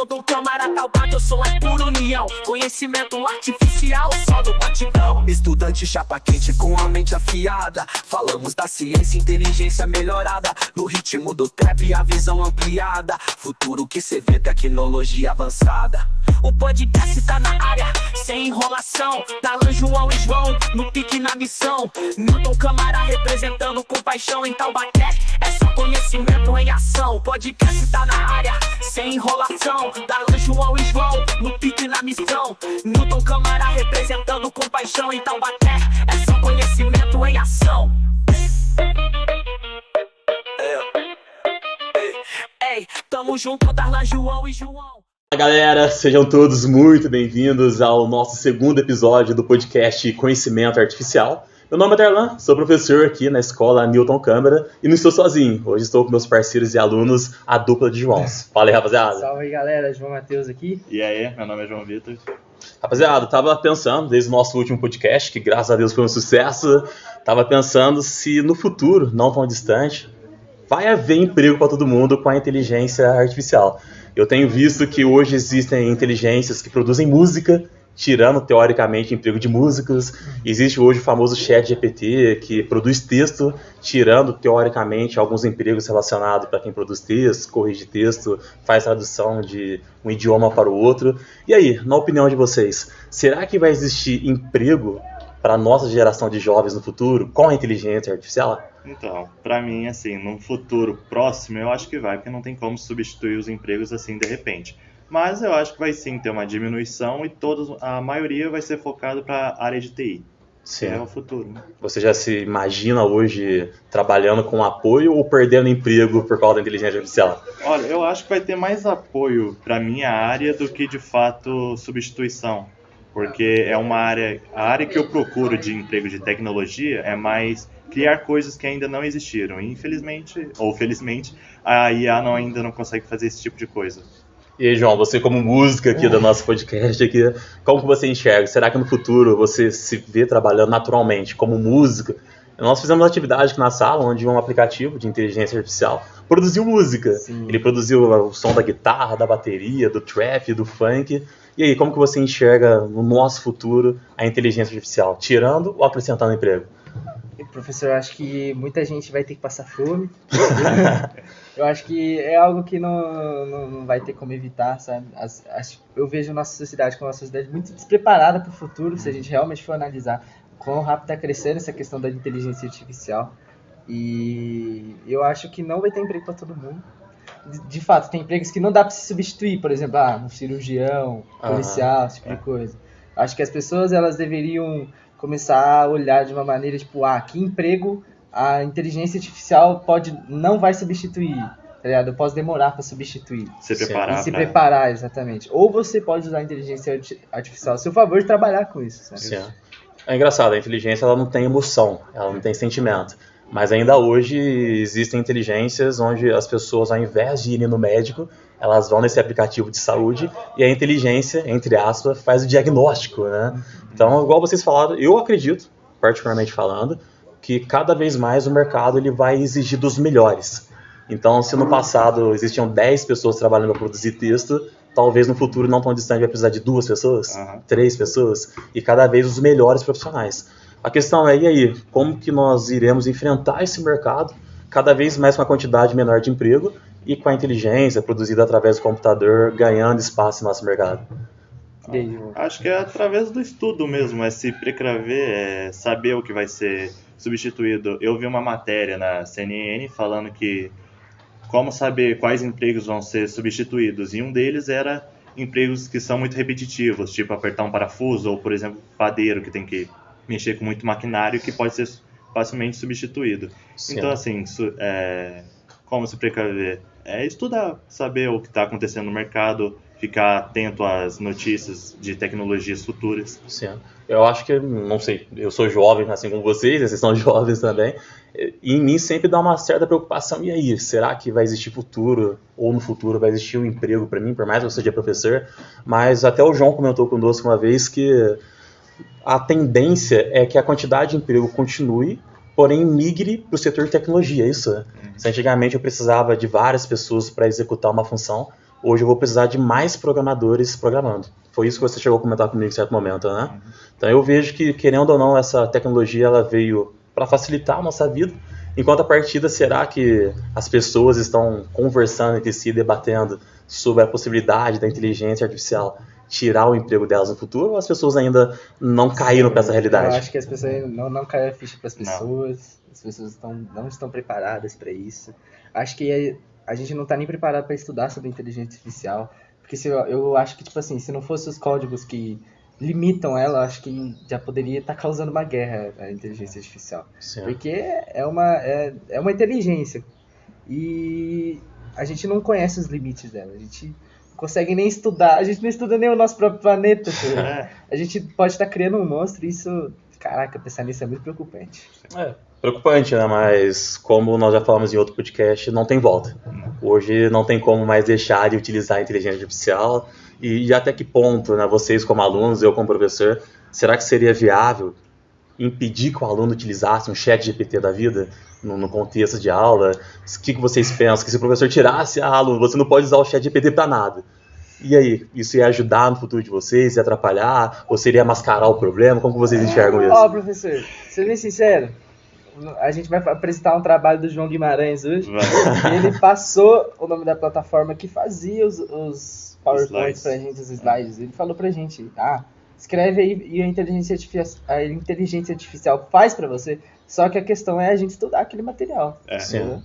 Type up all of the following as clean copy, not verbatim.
Newton Câmara Talbot, eu sou a pura união. Conhecimento artificial, só do batidão. Estudante chapa quente com a mente afiada. Falamos da ciência e inteligência melhorada. No ritmo do trap, a visão ampliada. Futuro que cê vê, tecnologia avançada. O podcast tá na área, sem enrolação. Darlan, João e João, no pique na missão. Newton Câmara representando com paixão em Taubaté. É só conhecimento em ação. O podcast tá na área, sem enrolação. Darlan, João e João, no pique na missão. Newton Câmara representando com paixão em Taubaté. É só conhecimento em ação. Ei, tamo junto, Darlan, João e João. Fala galera, sejam todos muito bem-vindos ao nosso segundo episódio do podcast Conhecimento Artificial. Meu nome é Darlan, sou professor aqui na escola Newton Câmara e não estou sozinho. Hoje estou com meus parceiros e alunos, a dupla de Joãos. Fala aí, rapaziada. Salve aí, galera, João Matheus aqui. E aí, meu nome é João Vitor. Rapaziada, tava pensando, desde o nosso último podcast, que graças a Deus foi um sucesso, tava pensando se no futuro, não tão distante, vai haver emprego para todo mundo com a inteligência artificial. Eu tenho visto que hoje existem inteligências que produzem música, tirando teoricamente emprego de músicos. Existe hoje o famoso ChatGPT, que produz texto, tirando teoricamente alguns empregos relacionados para quem produz texto, corrige texto, faz tradução de um idioma para o outro. E aí, na opinião de vocês, será que vai existir emprego para a nossa geração de jovens no futuro com a inteligência artificial? Então, pra mim, assim, num futuro próximo, eu acho que vai, porque não tem como substituir os empregos assim de repente. Mas eu acho que vai sim ter uma diminuição e a maioria vai ser focado para a área de TI. Sim. É o futuro, né? Você já se imagina hoje trabalhando com apoio ou perdendo emprego por causa da inteligência artificial? Olha, eu acho que vai ter mais apoio para minha área do que, de fato, substituição. Porque é uma área, a área que eu procuro de emprego de tecnologia é mais criar coisas que ainda não existiram. E infelizmente, ou felizmente, a IA ainda não consegue fazer esse tipo de coisa. E aí, João, você como músico aqui do nosso podcast aqui, como que você enxerga? Será que no futuro você se vê trabalhando naturalmente como músico? Nós fizemos uma atividade aqui na sala, onde um aplicativo de inteligência artificial produziu música. Sim. Ele produziu o som da guitarra, da bateria, do trap, do funk. E aí, como que você enxerga no nosso futuro a inteligência artificial? Tirando ou acrescentando emprego? Professor, eu acho que muita gente vai ter que passar fome. Eu acho que é algo que não vai ter como evitar, sabe? Eu vejo a nossa sociedade como uma sociedade muito despreparada para o futuro, se a gente realmente for analisar quão rápido está crescendo essa questão da inteligência artificial. E eu acho que não vai ter emprego para todo mundo. De fato, tem empregos que não dá para se substituir, por exemplo, um cirurgião, policial, esse tipo de coisa. Acho que as pessoas elas deveriam começar a olhar de uma maneira tipo, que emprego a inteligência artificial não vai substituir, tá ligado? Eu posso demorar para substituir. Se preparar, exatamente. Ou você pode usar a inteligência artificial a seu favor e trabalhar com isso, sabe? Sim. É engraçado, a inteligência ela não tem emoção, ela não tem sentimento. Mas ainda hoje existem inteligências onde as pessoas, ao invés de irem no médico, elas vão nesse aplicativo de saúde e a inteligência, entre aspas, faz o diagnóstico, né? Então, igual vocês falaram, eu acredito, particularmente falando, que cada vez mais o mercado ele vai exigir dos melhores. Então, se no passado existiam 10 pessoas trabalhando para produzir texto, talvez no futuro não tão distante vai precisar de 2 pessoas, 3 pessoas, e cada vez os melhores profissionais. A questão é, e aí, como que nós iremos enfrentar esse mercado cada vez mais com a quantidade menor de emprego e com a inteligência produzida através do computador ganhando espaço no nosso mercado? Acho que é através do estudo mesmo, é se precaver, é saber o que vai ser substituído. Eu vi uma matéria na CNN falando que como saber quais empregos vão ser substituídos, e um deles era empregos que são muito repetitivos, tipo apertar um parafuso ou, por exemplo, padeiro, que tem que mexer com muito maquinário, que pode ser facilmente substituído. Sim. Então, assim, como se precaver? É estudar, saber o que está acontecendo no mercado, ficar atento às notícias de tecnologias futuras. Sim. Eu acho que, não sei, eu sou jovem assim como vocês são jovens também, e em mim sempre dá uma certa preocupação. E aí, será que vai existir futuro, ou no futuro vai existir um emprego para mim, por mais que eu seja professor? Mas até o João comentou conosco uma vez que a tendência é que a quantidade de emprego continue, porém migre para o setor de tecnologia, isso. Se antigamente eu precisava de várias pessoas para executar uma função, hoje eu vou precisar de mais programadores programando. Foi isso que você chegou a comentar comigo em certo momento, né? Então eu vejo que, querendo ou não, essa tecnologia ela veio para facilitar a nossa vida. Em contrapartida, será que as pessoas estão conversando entre si, debatendo sobre a possibilidade da inteligência artificial tirar o emprego delas no futuro, ou as pessoas ainda não caíram para essa realidade? Eu acho que as pessoas não caíram a ficha para as pessoas, as pessoas não estão preparadas para isso. Acho que a gente não está nem preparado para estudar sobre inteligência artificial, porque eu acho que, tipo assim, se não fossem os códigos que limitam ela, acho que já poderia estar causando uma guerra a inteligência artificial. Sim. Porque é uma inteligência e a gente não conhece os limites dela, a gente não consegue nem estudar, a gente não estuda nem o nosso próprio planeta. A gente pode estar criando um monstro e isso, caraca, pensar nisso é muito preocupante. Preocupante, né? Mas como nós já falamos em outro podcast, não tem volta. Hoje não tem como mais deixar de utilizar a inteligência artificial. E até que ponto, né, vocês como alunos, eu como professor, será que seria viável impedir que o aluno utilizasse um chat GPT da vida no contexto de aula? O que vocês pensam? Que se o professor tirasse, aluno, você não pode usar o chat GPT para nada. E aí, isso ia ajudar no futuro de vocês, ia atrapalhar? Ou seria mascarar o problema? Como que vocês enxergam isso? Professor, sendo bem sincero, a gente vai apresentar um trabalho do João Guimarães hoje. Ele passou o nome da plataforma que fazia os PowerPoints pra gente, os slides. Ele falou pra gente, escreve aí e a inteligência artificial faz pra você. Só que a questão é a gente estudar aquele material.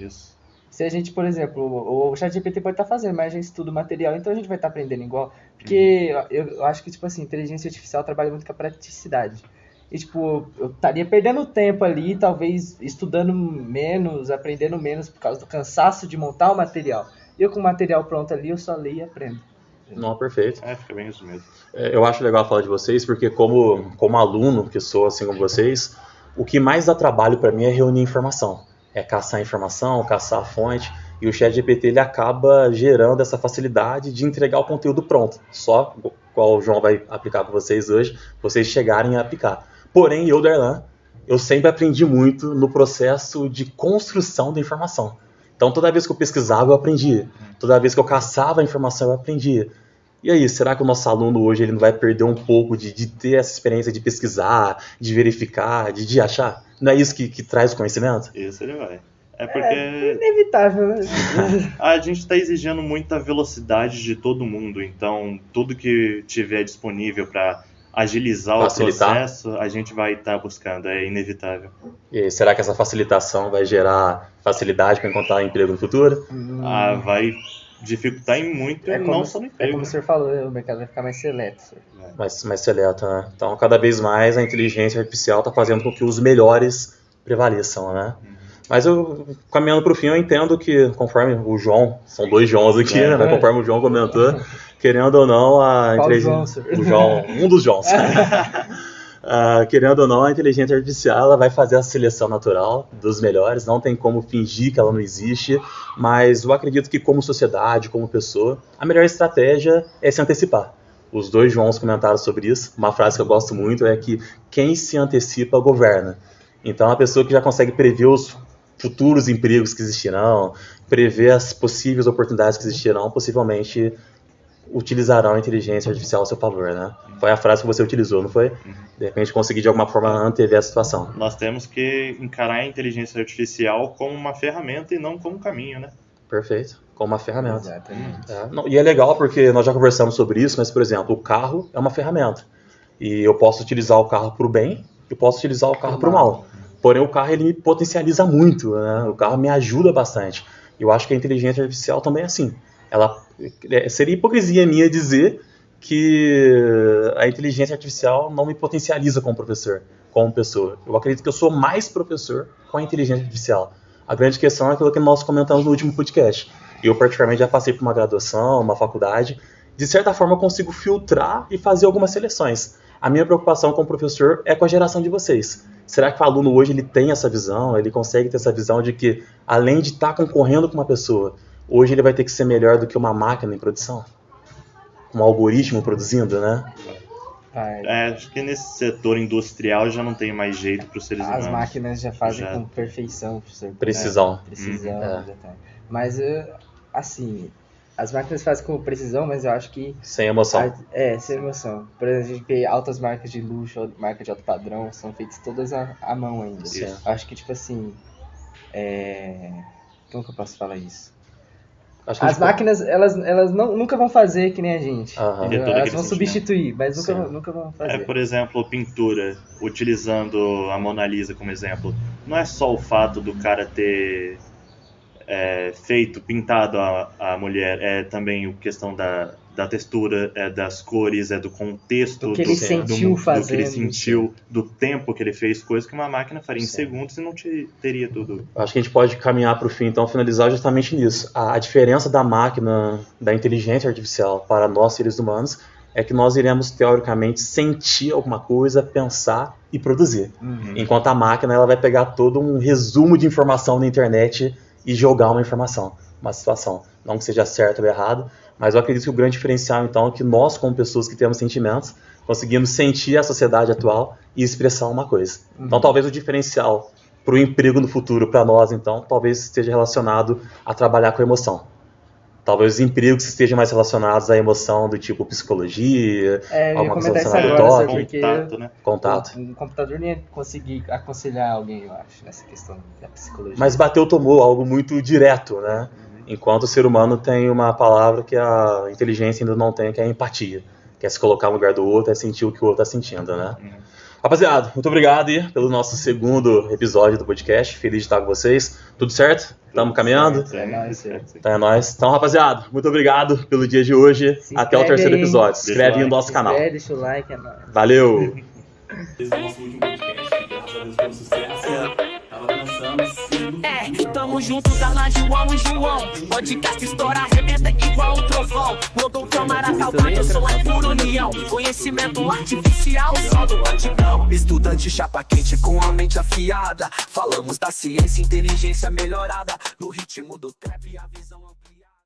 Isso. Se a gente, por exemplo, o ChatGPT pode estar fazendo, mas a gente estuda o material, então a gente vai estar aprendendo igual. Porque eu acho que, tipo assim, inteligência artificial trabalha muito com a praticidade. E, tipo, eu estaria perdendo tempo ali, talvez estudando menos, aprendendo menos por causa do cansaço de montar o material. Eu com o material pronto ali, eu só leio e aprendo. Não, perfeito. Fica bem isso mesmo. Eu acho legal falar de vocês, porque como aluno, que sou assim como vocês, o que mais dá trabalho para mim é reunir informação. É caçar informação, caçar a fonte, e o ChatGPT ele acaba gerando essa facilidade de entregar o conteúdo pronto. Só, qual o João vai aplicar com vocês hoje, vocês chegarem a aplicar. Porém, eu, Darlan, eu sempre aprendi muito no processo de construção da informação. Então, toda vez que eu pesquisava, eu aprendia. Toda vez que eu caçava a informação, eu aprendia. E aí, será que o nosso aluno hoje ele não vai perder um pouco de ter essa experiência de pesquisar, de verificar, de achar? Não é isso que traz o conhecimento? Isso ele vai. É porque É inevitável, né? a gente está exigindo muita velocidade de todo mundo. Então, tudo que tiver disponível para agilizar facilitar o processo, a gente vai estar buscando, é inevitável. E será que essa facilitação vai gerar facilidade para encontrar emprego no futuro? Vai dificultar em muito, não só no emprego. É como o senhor falou, o mercado vai ficar mais seleto. Mais seleto, né? Então, cada vez mais a inteligência artificial está fazendo com que os melhores prevaleçam, né? Mas eu, caminhando para o fim, eu entendo que, conforme o João, são dois Joãos aqui, né? Conforme o João comentou, querendo ou não, a inteligência... O João, um dos Joãos. Querendo ou não, a inteligência artificial ela vai fazer a seleção natural dos melhores, não tem como fingir que ela não existe, mas eu acredito que como sociedade, como pessoa, a melhor estratégia é se antecipar. Os dois Joãos comentaram sobre isso, uma frase que eu gosto muito é que quem se antecipa governa. Então a pessoa que já consegue prever os futuros empregos que existirão, prever as possíveis oportunidades que existirão, possivelmente utilizarão a inteligência artificial a seu favor, né? Foi a frase que você utilizou, não foi? De repente conseguir de alguma forma antever a situação. Nós temos que encarar a inteligência artificial como uma ferramenta e não como um caminho, né? Perfeito, como uma ferramenta. Exatamente. E é legal porque nós já conversamos sobre isso, mas, por exemplo, o carro é uma ferramenta. E eu posso utilizar o carro para o bem e posso utilizar o carro para o mal. Porém, o carro ele me potencializa muito, né? O carro me ajuda bastante. Eu acho que a inteligência artificial também é assim. Seria hipocrisia minha dizer que a inteligência artificial não me potencializa como professor, como pessoa. Eu acredito que eu sou mais professor com a inteligência artificial. A grande questão é aquilo que nós comentamos no último podcast. Eu, particularmente, já passei por uma graduação, uma faculdade. De certa forma, eu consigo filtrar e fazer algumas seleções. A minha preocupação como professor é com a geração de vocês. Será que o aluno hoje ele tem essa visão? Ele consegue ter essa visão de que, além de estar concorrendo com uma pessoa, hoje ele vai ter que ser melhor do que uma máquina em produção? Um algoritmo produzindo, né? Vai. Acho que nesse setor industrial já não tem mais jeito para os seres humanos. As máquinas já fazem com perfeição. Precisão. Precisão, exatamente. Mas, assim, As máquinas fazem com precisão, mas eu acho que... Sem emoção. Sem emoção. Por exemplo, a gente vê altas marcas de luxo, marcas de alto padrão, são feitas todas à mão ainda. Sim. Eu acho que, tipo assim... Como que eu posso falar isso? Acho que As máquinas, elas nunca vão fazer que nem a gente. Aham. Elas vão substituir, mas nunca vão fazer. Por exemplo, pintura, utilizando a Mona Lisa como exemplo. Não é só o fato do cara ter pintado a mulher, é também a questão da textura, das cores, do contexto, do que ele sentiu fazendo. Do que ele sentiu, do tempo que ele fez, coisa que uma máquina faria em segundos e não teria tudo. Acho que a gente pode caminhar para o fim, então, finalizar justamente nisso. A diferença da máquina, da inteligência artificial para nós, seres humanos, é que nós iremos, teoricamente, sentir alguma coisa, pensar e produzir. Enquanto a máquina ela vai pegar todo um resumo de informação na internet e jogar uma informação, uma situação. Não que seja certo ou errado, mas eu acredito que o grande diferencial, então, é que nós, como pessoas que temos sentimentos, conseguimos sentir a sociedade atual e expressar uma coisa. Então, talvez o diferencial para o emprego no futuro, para nós, então, talvez esteja relacionado a trabalhar com emoção. Talvez os empregos estejam mais relacionados à emoção do tipo psicologia, alguma coisa relacionada ao toque. Contato, né? Contato. Um computador nem ia conseguir aconselhar alguém, eu acho, nessa questão da psicologia. Mas bateu, tomou, algo muito direto, né? Enquanto o ser humano tem uma palavra que a inteligência ainda não tem, que é a empatia. Que é se colocar no lugar do outro, é sentir o que o outro está sentindo, né? Rapaziada, muito obrigado aí pelo nosso segundo episódio do podcast. Feliz de estar com vocês. Tudo certo? Estamos caminhando? É nóis. Então é nóis. Então, rapaziada, muito obrigado pelo dia de hoje. Até o terceiro episódio. Se inscreve aí no nosso canal. Deixa o like, é nóis. Valeu! Esse é o nosso último podcast, graças a Deus pelo sucesso. Tava pensando se... Tamo junto, tá lá João e João. Podcast estoura, arrebenta igual um trovão. Rodou câmara, calcário, eu sou a pura união. Conhecimento artificial, só do batidão. Estudante chapa quente com a mente afiada. Falamos da ciência, inteligência melhorada. No ritmo do trap, a visão